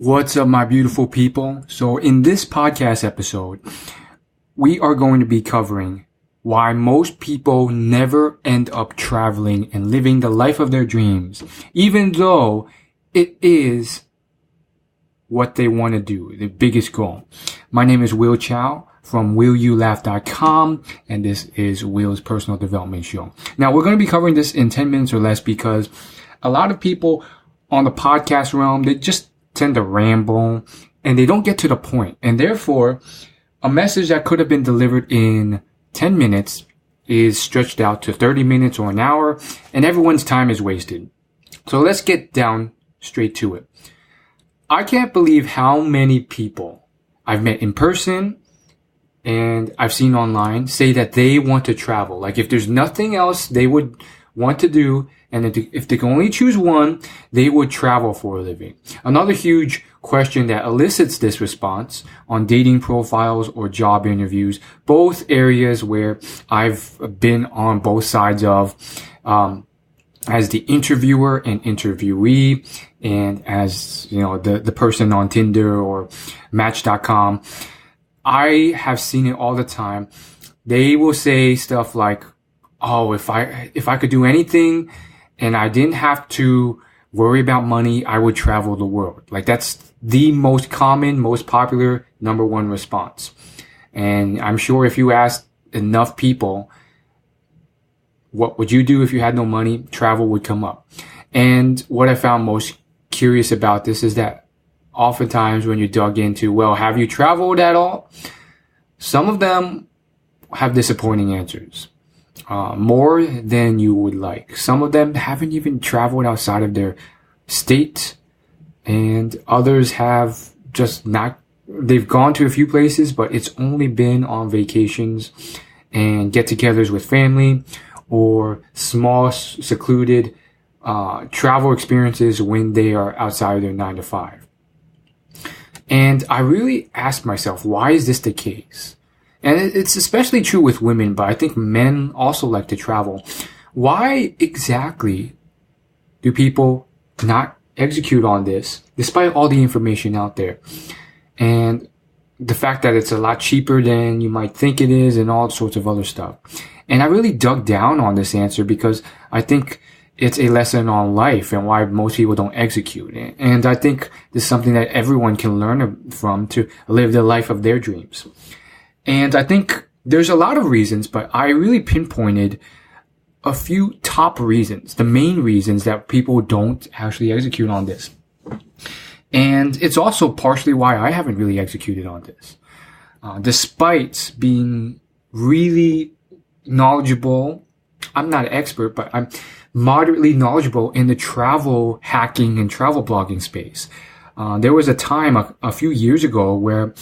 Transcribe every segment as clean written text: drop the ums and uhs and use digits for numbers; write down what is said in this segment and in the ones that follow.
What's up, my beautiful people? So in this podcast episode, we are going to be covering why most people never end up traveling and living the life of their dreams, even though it is what they want to do, the biggest goal. My name is Will Chow from WillYouLaugh.com, and this is Will's Personal Development Show. Now, we're going to be covering this in 10 minutes or less because a lot of people on the podcast realm, they just tend to ramble and they don't get to the point. And therefore, a message that could have been delivered in 10 minutes is stretched out to 30 minutes or an hour, and everyone's time is wasted. So let's get down straight to it. I can't believe how many people I've met in person and I've seen online say that they want to travel. Like if there's nothing else they would want to do, and if they can only choose one, they would travel for a living. Another huge question that elicits this response on dating profiles or job interviews, both areas where I've been on both sides of, as the interviewer and interviewee, and as, you know, the person on Tinder or Match.com. I have seen it all the time. They will say stuff like, oh, if I could do anything and I didn't have to worry about money, I would travel the world. Like that's the most common, most popular number one response. And I'm sure if you asked enough people, what would you do if you had no money? Travel would come up. And what I found most curious about this is that oftentimes when you dug into, well, have you traveled at all? Some of them have disappointing answers. More than you would like. Some of them haven't even traveled outside of their state, and others have just not, they've gone to a few places, but it's only been on vacations and get-togethers with family or small, secluded, travel experiences when they are outside of their 9 to 5. And I really asked myself, why is this the case? And it's especially true with women, but I think men also like to travel. Why exactly do people not execute on this, despite all the information out there? And the fact that it's a lot cheaper than you might think it is and all sorts of other stuff. And I really dug down on this answer because I think it's a lesson on life and why most people don't execute. And I think this is something that everyone can learn from to live the life of their dreams. And I think there's a lot of reasons, but I really pinpointed a few top reasons, the main reasons that people don't actually execute on this. And it's also partially why I haven't really executed on this. Despite being really knowledgeable, I'm not an expert, but I'm moderately knowledgeable in the travel hacking and travel blogging space. There was a time a few years ago where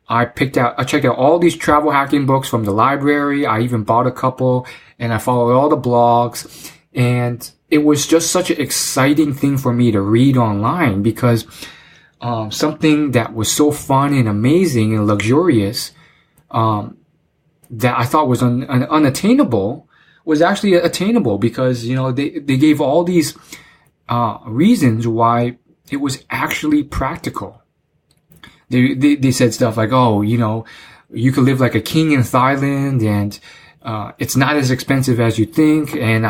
I checked out all these travel hacking books from the library. I even bought a couple and I followed all the blogs, and it was just such an exciting thing for me to read online because, something that was so fun and amazing and luxurious, that I thought was unattainable was actually attainable because, you know, they gave all these, reasons why it was actually practical. They said stuff like, oh, you know, you could live like a king in Thailand and, it's not as expensive as you think. And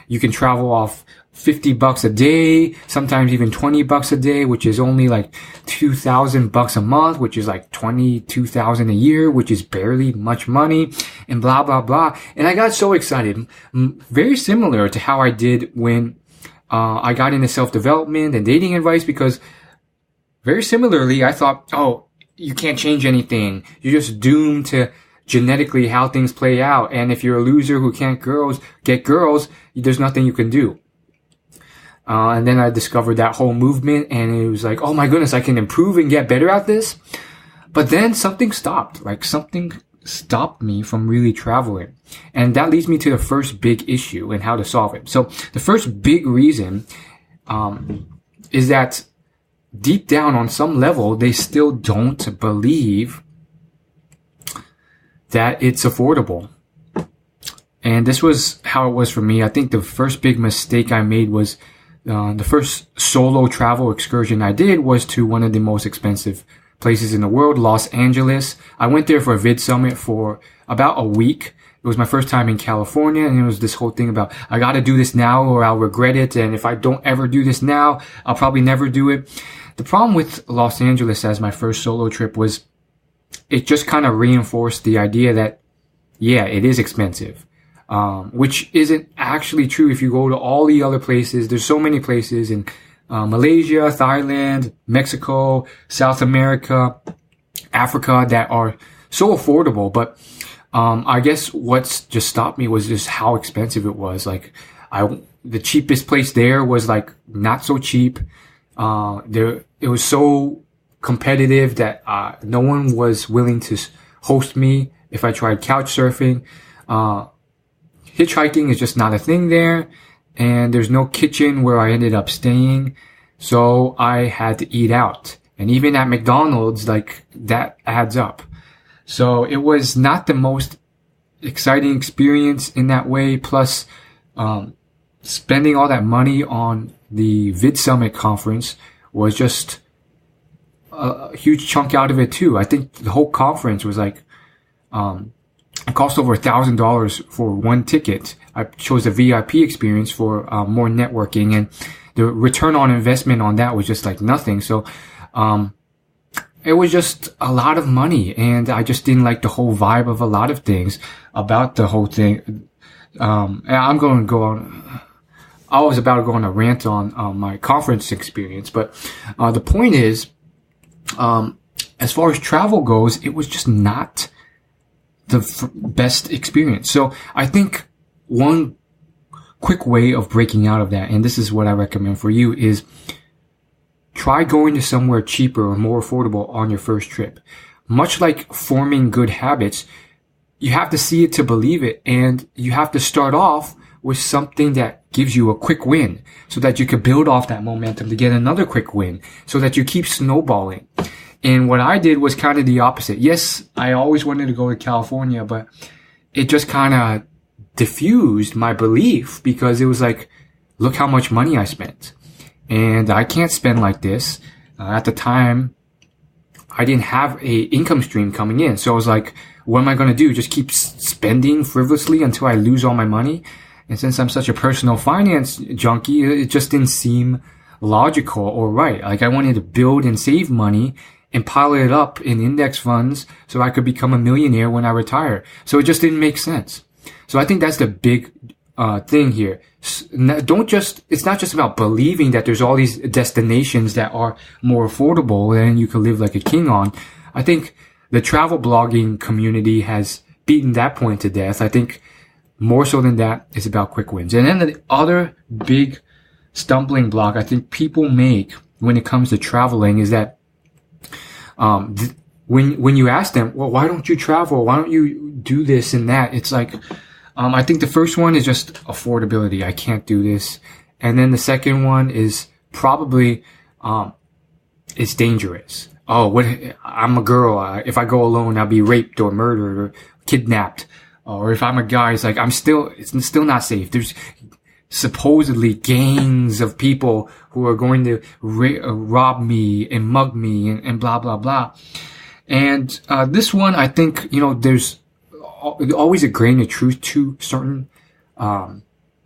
you can travel off $50 a day, sometimes even $20 a day, which is only like $2,000 a month, which is like $22,000 a year, which is barely much money, and blah, blah, blah. And I got so excited. Very similar to how I did when, I got into self-development and dating advice, because very similarly, I thought, oh, you can't change anything. You're just doomed to genetically how things play out. And if you're a loser who can't get girls, there's nothing you can do. And then I discovered that whole movement, and it was like, oh my goodness, I can improve and get better at this. But then something stopped. Like something stopped me from really traveling. And that leads me to the first big issue and how to solve it. So the first big reason, is that deep down on some level, they still don't believe that it's affordable. And this was how it was for me. I think the first big mistake I made was The first solo travel excursion I did was to one of the most expensive places in the world, Los Angeles. I went there for a Vid Summit for about a week. It was my first time in California, and it was this whole thing about, I gotta do this now or I'll regret it, and if I don't ever do this now, I'll probably never do it. The problem with Los Angeles as my first solo trip was it just kind of reinforced the idea that, yeah, it is expensive. Which isn't actually true if you go to all the other places. There's so many places in Malaysia, Thailand, Mexico, South America, Africa that are so affordable. But I guess what's just stopped me was just how expensive it was. Like, the cheapest place there was like not so cheap. It was so competitive that no one was willing to host me if I tried couch surfing. Hitchhiking is just not a thing there, and there's no kitchen where I ended up staying, so I had to eat out. And even at McDonald's, like, that adds up. So it was not the most exciting experience in that way. Plus, spending all that money on the Vid Summit conference was just a huge chunk out of it too. I think the whole conference was like, it cost over $1,000 for one ticket. I chose a VIP experience for more networking, and the return on investment on that was just like nothing. So, it was just a lot of money, and I just didn't like the whole vibe of a lot of things about the whole thing. And I'm going to go on, I was about to go on a rant on my conference experience, but the point is, as far as travel goes, it was just not the best experience. So I think one quick way of breaking out of that, and this is what I recommend for you, is try going to somewhere cheaper or more affordable on your first trip. Much like forming good habits, you have to see it to believe it, and you have to start off with something that gives you a quick win so that you can build off that momentum to get another quick win so that you keep snowballing. And what I did was kind of the opposite. Yes, I always wanted to go to California, but it just kind of diffused my belief because it was like, look how much money I spent. And I can't spend like this. At the time, I didn't have a income stream coming in. So I was like, what am I going to do? Just keep spending frivolously until I lose all my money? And since I'm such a personal finance junkie, it just didn't seem logical or right. Like, I wanted to build and save money and pile it up in index funds so I could become a millionaire when I retire. So it just didn't make sense. So I think that's the big thing here. It's not just about believing that there's all these destinations that are more affordable and you can live like a king on. I think the travel blogging community has beaten that point to death. I think more so than that, it's about quick wins. And then the other big stumbling block I think people make when it comes to traveling is that when you ask them, well, why don't you travel? Why don't you do this and that? It's like, I think the first one is just affordability. I can't do this. And then the second one is probably, it's dangerous. Oh, I'm a girl. If I go alone, I'll be raped or murdered or kidnapped. Or if I'm a guy, it's like, it's still not safe. There's supposedly gangs of people who are going to rob me and mug me and blah, blah, blah. And this one, I think, there's always a grain of truth to certain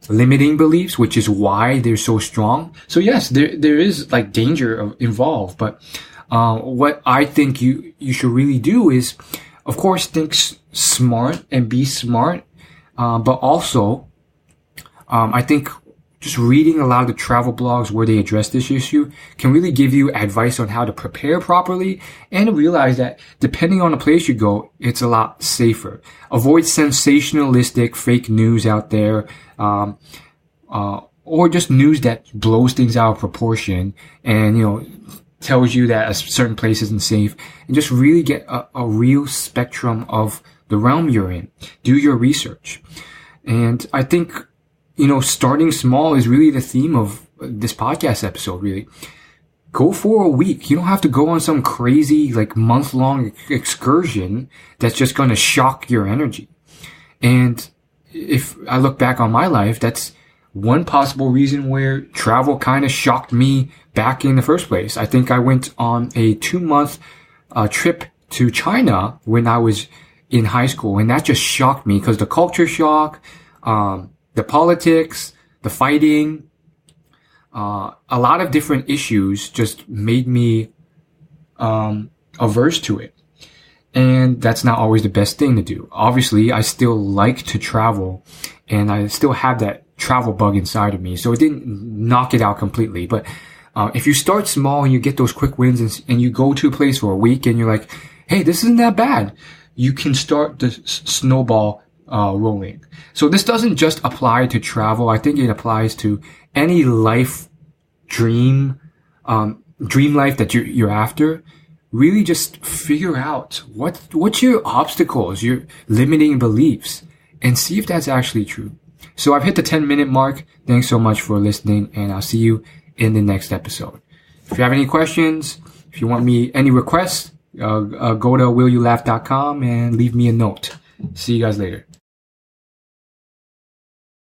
limiting beliefs, which is why they're so strong. So yes, there is like danger involved, but what I think you should really do is, of course, think smart and be smart, but also I think just reading a lot of the travel blogs where they address this issue can really give you advice on how to prepare properly and realize that depending on the place you go, it's a lot safer. Avoid sensationalistic fake news out there, or just news that blows things out of proportion and, tells you that a certain place isn't safe, and just really get a real spectrum of the realm you're in. Do your research. And I think, starting small is really the theme of this podcast episode, really. Go for a week. You don't have to go on some crazy, month-long excursion that's just going to shock your energy. And if I look back on my life, that's one possible reason where travel kind of shocked me back in the first place. I think I went on a 2-month trip to China when I was in high school, and that just shocked me because the culture shock, the politics, the fighting, a lot of different issues just made me averse to it. And that's not always the best thing to do. Obviously, I still like to travel, and I still have that travel bug inside of me. So it didn't knock it out completely. But if you start small and you get those quick wins and you go to a place for a week and you're like, hey, this isn't that bad, you can start the snowball rolling. So this doesn't just apply to travel. I think it applies to any life dream life that you're after. Really just figure out what's your obstacles, your limiting beliefs, and see if that's actually true. So I've hit the 10-minute mark. Thanks so much for listening, and I'll see you in the next episode. If you have any questions, if you want me any requests, go to willyoulaugh.com and leave me a note. See you guys later.